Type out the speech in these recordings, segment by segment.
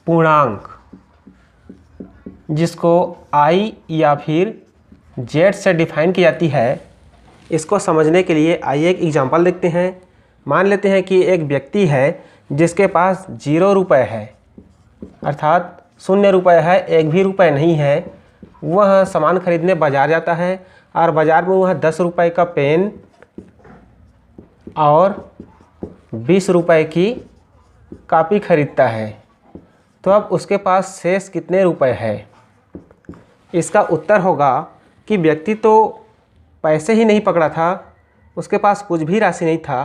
पूर्णांक जिसको i या फिर z से डिफाइन की जाती है, इसको समझने के लिए आइए एक एग्जांपल देखते हैं। मान लेते हैं कि एक व्यक्ति है जिसके पास 0 रुपये है, अर्थात 0 रुपये है, 1 भी रुपये नहीं है। वह सामान खरीदने बाज़ार जाता है और बाज़ार में वह 10 रुपये का पेन और 20 रुपये की कॉपी खरीदता है। तो अब उसके पास शेष कितने रुपए है? इसका उत्तर होगा कि व्यक्ति तो पैसे ही नहीं पकड़ा था, उसके पास कुछ भी राशि नहीं था,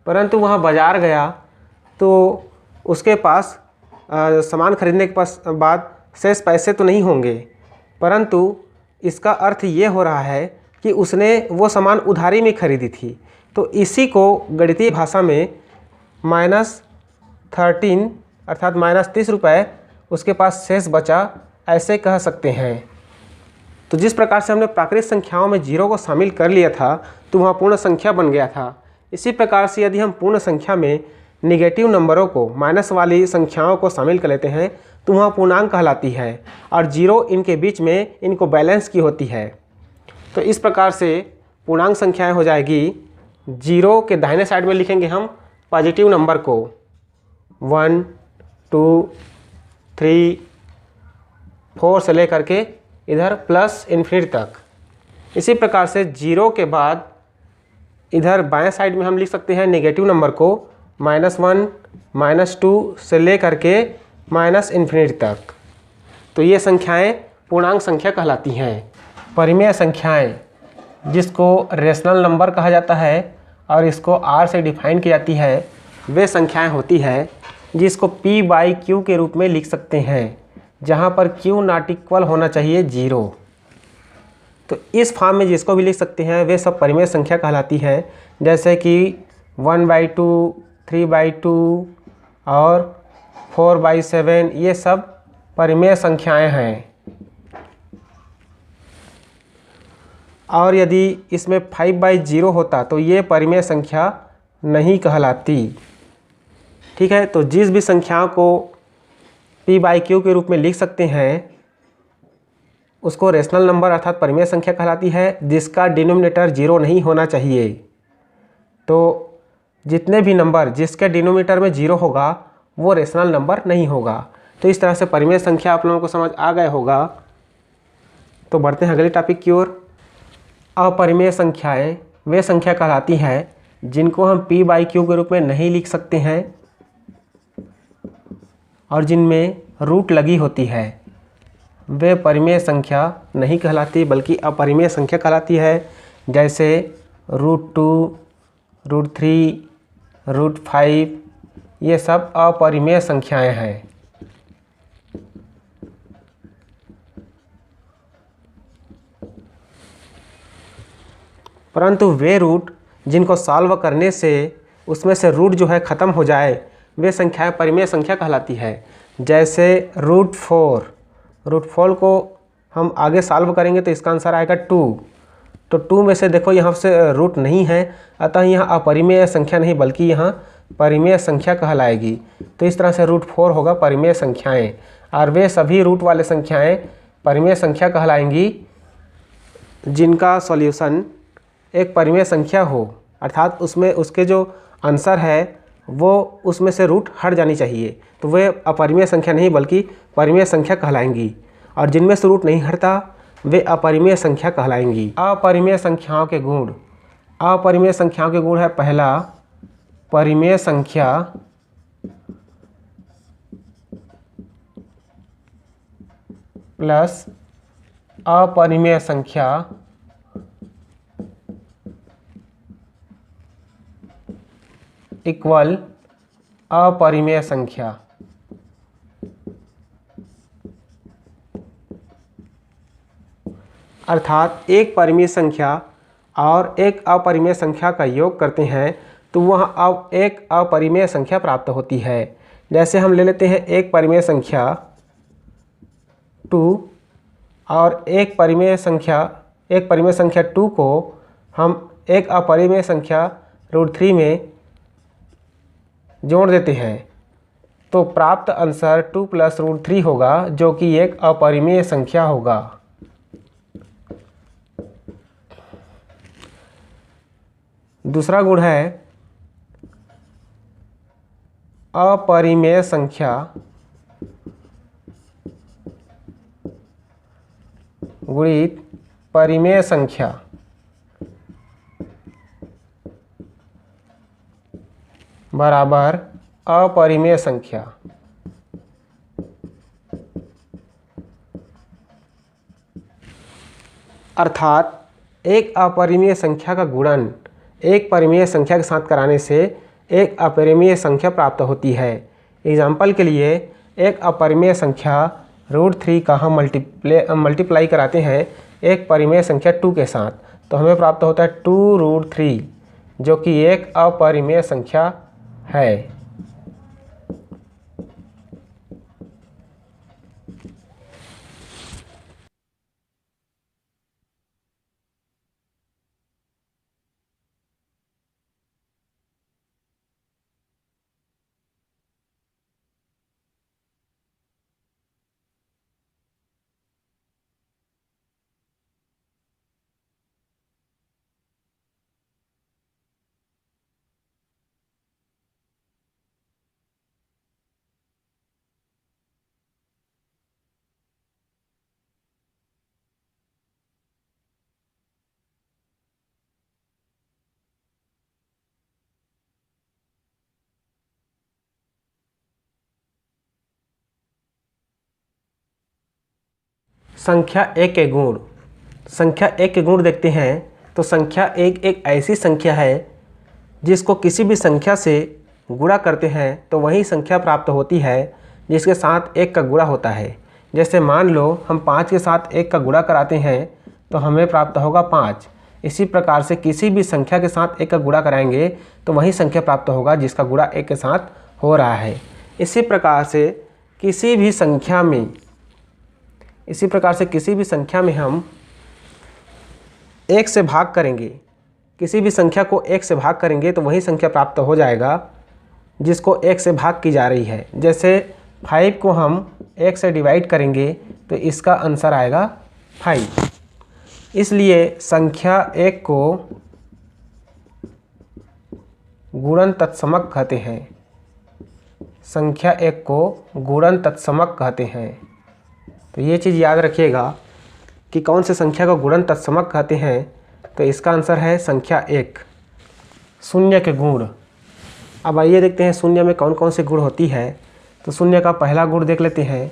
परंतु वह बाज़ार गया तो उसके पास सामान खरीदने के बाद शेष पैसे तो नहीं होंगे, परंतु इसका अर्थ ये हो रहा है कि उसने वो सामान उधारी में खरीदी थी। तो इसी को गणितीय भाषा में -13 अर्थात -30 रुपये उसके पास शेष बचा, ऐसे कह सकते हैं। तो जिस प्रकार से हमने प्राकृतिक संख्याओं में 0 को शामिल कर लिया था तो वहाँ पूर्ण संख्या बन गया था। इसी प्रकार से यदि हम पूर्ण संख्या में निगेटिव नंबरों को, माइनस वाली संख्याओं को शामिल कर लेते हैं तो वहाँ पूर्णांक कहलाती है और 0 इनके बीच में इनको बैलेंस की होती है। तो इस प्रकार से पूर्णांक संख्याएँ हो जाएगी। 0 के दाहिने साइड में लिखेंगे हम पॉजिटिव नंबर को 1, 2, 3, 4 से लेकर के इधर प्लस इन्फिनिटी तक। इसी प्रकार से 0 के बाद इधर बाएं साइड में हम लिख सकते हैं नेगेटिव नंबर को -1, -2 से लेकर के माइनस इन्फिनिटी तक। तो ये संख्याएं पूर्णांक संख्या कहलाती हैं। परिमेय संख्याएं जिसको रेशनल नंबर कहा जाता है और इसको r से डिफाइन की जाती है, वे संख्याएं होती है जिसको p/q के रूप में लिख सकते हैं, जहाँ पर q नॉट इक्वल होना चाहिए 0। तो इस फॉर्म में जिसको भी लिख सकते हैं वे सब परिमेय संख्या कहलाती है, जैसे कि 1/2, 3/2 और 4/7, ये सब परिमेय संख्याएं हैं। और यदि इसमें 5/0 होता तो ये परिमेय संख्या नहीं कहलाती। ठीक है, तो जिस भी संख्याओं को p/q के रूप में लिख सकते हैं उसको रेशनल नंबर अर्थात परिमेय संख्या कहलाती है, जिसका डिनोमिनेटर 0 नहीं होना चाहिए। तो जितने भी नंबर जिसके डिनोमिनेटर में 0 होगा वो रेशनल नंबर नहीं होगा। तो इस तरह से परिमेय संख्या आप लोगों को समझ आ गया होगा। तो बढ़ते हैं अगले टॉपिक की ओर। अपरिमेय संख्याएं वे संख्या कहलाती हैं जिनको हम p/q के रूप में नहीं लिख सकते हैं और जिनमें रूट लगी होती है, वे परिमेय संख्या नहीं कहलाती बल्कि अपरिमेय संख्या कहलाती है। जैसे √2, √3, √5, ये सब अपरिमेय संख्याएं हैं। परंतु वे रूट जिनको सॉल्व करने से उसमें से रूट जो है ख़त्म हो जाए, वे संख्याएं परिमेय संख्या कहलाती है। जैसे √4 को हम आगे सॉल्व करेंगे तो इसका आंसर आएगा 2। तो 2 में से देखो यहाँ से रूट नहीं है, अतः यहाँ अपरिमेय संख्या नहीं बल्कि यहाँ परिमेय संख्या कहलाएगी। तो इस तरह से √4 होगा परिमेय संख्याएं, और वे सभी रूट वाले संख्याएं परिमेय संख्या कहलाएंगी जिनका सॉल्यूशन एक परिमेय संख्या हो, अर्थात उसमें उसके जो आंसर है वो उसमें से रूट हट जानी चाहिए। तो वे अपरिमेय संख्या नहीं बल्कि परिमेय संख्या कहलाएंगी, और जिनमें से रूट नहीं हटता वे अपरिमेय संख्या कहलाएंगी। अपरिमेय संख्याओं के गुण। अपरिमेय संख्याओं के गुण है पहला, परिमेय संख्या प्लस अपरिमेय संख्या इक्वल अपरिमेय संख्या। अर्थात एक परिमेय संख्या और एक अपरिमेय संख्या का योग करते हैं तो वह अब एक अपरिमेय संख्या प्राप्त होती है। जैसे हम ले लेते हैं एक परिमेय संख्या 2 और एक परिमेय संख्या 2 को हम एक अपरिमेय संख्या √3 में जोड़ देते हैं तो प्राप्त आंसर 2 + √3 होगा, जो कि एक अपरिमेय संख्या होगा। दूसरा गुण है अपरिमेय संख्या गुणित परिमेय संख्या बराबर अपरिमेय संख्या। अर्थात एक अपरिमेय संख्या का गुणन एक परिमेय संख्या के साथ कराने से एक अपरिमेय संख्या प्राप्त होती है। एग्जाम्पल के लिए एक अपरिमेय संख्या √3 का हम मल्टीप्लाई कराते हैं एक परिमेय संख्या 2 के साथ, तो हमें प्राप्त होता है 2√3, जो कि एक अपरिमेय संख्या है। संख्या एक के गुण। संख्या एक के गुण देखते हैं तो संख्या एक ऐसी संख्या है जिसको किसी भी संख्या से गुणा करते हैं तो वही संख्या प्राप्त होती है जिसके साथ एक का गुणा होता है। जैसे मान लो हम 5 के साथ एक का गुणा कराते हैं तो हमें प्राप्त होगा 5। इसी प्रकार से किसी भी संख्या के साथ एक का गुणा कराएंगे तो वही संख्या प्राप्त होगा जिसका गुणा एक के साथ हो रहा है। इसी प्रकार से किसी भी संख्या में हम एक से भाग करेंगे, किसी भी संख्या को एक से भाग करेंगे तो वही संख्या प्राप्त हो जाएगा जिसको एक से भाग की जा रही है। जैसे 5 को हम एक से डिवाइड करेंगे तो इसका आंसर आएगा 5। इसलिए संख्या एक को गुणन तत्समक कहते हैं। संख्या एक को गुणन तत्समक कहते हैं। तो ये चीज़ याद रखिएगा कि कौन से संख्या को गुणन तत्समक कहते हैं। तो इसका आंसर है संख्या 1। शून्य के गुण। अब आइए देखते हैं शून्य में कौन कौन से गुण होती है। तो शून्य का पहला गुण देख लेते हैं।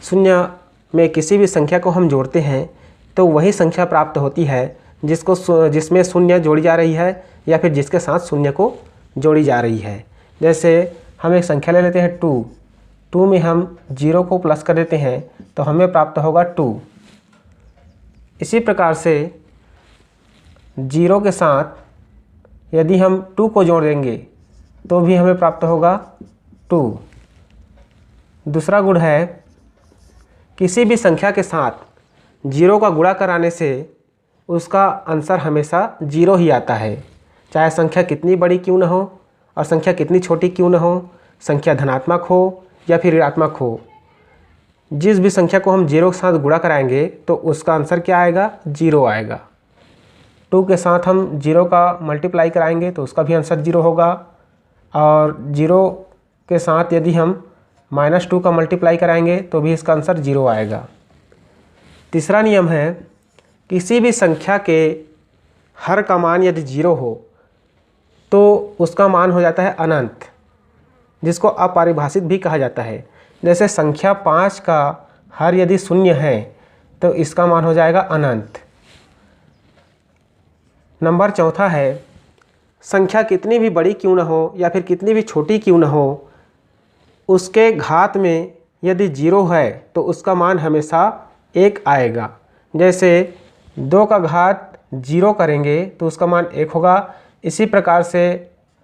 शून्य में किसी भी संख्या को हम जोड़ते हैं तो वही संख्या प्राप्त होती है जिसमें शून्य जोड़ी जा रही है या फिर जिसके साथ शून्य को जोड़ी जा रही है। जैसे हम एक संख्या ले लेते हैं 2 में हम 0 को प्लस कर देते हैं तो हमें प्राप्त होगा 2। इसी प्रकार से 0 के साथ यदि हम 2 को जोड़ देंगे तो भी हमें प्राप्त होगा 2। दूसरा गुण है किसी भी संख्या के साथ 0 का गुणा कराने से उसका आंसर हमेशा 0 ही आता है, चाहे संख्या कितनी बड़ी क्यों न हो और संख्या कितनी छोटी क्यों न हो, संख्या धनात्मक हो या फिर ऋणात्मक हो। जिस भी संख्या को हम 0 के साथ गुणा कराएंगे तो उसका आंसर क्या आएगा? 0 आएगा। 2 के साथ हम 0 का मल्टीप्लाई कराएंगे तो उसका भी आंसर 0 होगा। और 0 के साथ यदि हम -2 का मल्टीप्लाई कराएंगे तो भी इसका आंसर 0 आएगा। तीसरा नियम है किसी भी संख्या के हर का मान यदि 0 हो तो उसका मान हो जाता है अनंत, जिसको अपरिभाषित भी कहा जाता है। जैसे संख्या 5 का हर यदि 0 है तो इसका मान हो जाएगा अनंत। नंबर चौथा है संख्या कितनी भी बड़ी क्यों न हो या फिर कितनी भी छोटी क्यों न हो, उसके घात में यदि 0 है तो उसका मान हमेशा 1 आएगा। जैसे 2 का घात 0 करेंगे तो उसका मान 1 होगा। इसी प्रकार से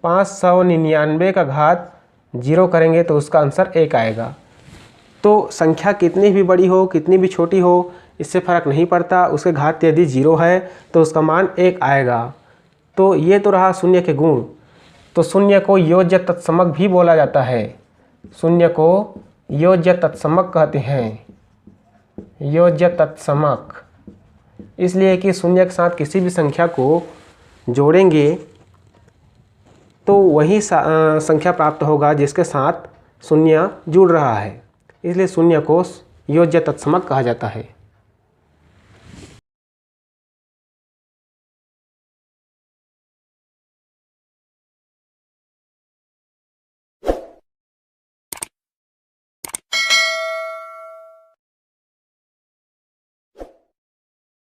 599 का घात 0 करेंगे तो उसका आंसर 1 आएगा। तो संख्या कितनी भी बड़ी हो कितनी भी छोटी हो इससे फ़र्क नहीं पड़ता, उसके घात यदि 0 है तो उसका मान 1 आएगा। तो ये तो रहा शून्य के गुण। तो शून्य को योज्य तत्समक भी बोला जाता है। शून्य को योज्य तत्समक कहते हैं, योज्य तत्समक। इसलिए कि शून्य के साथ किसी भी संख्या को जोड़ेंगे तो वही संख्या प्राप्त होगा जिसके साथ शून्य जुड़ रहा है, इसलिए शून्य को योज्य तत्समक कहा जाता है।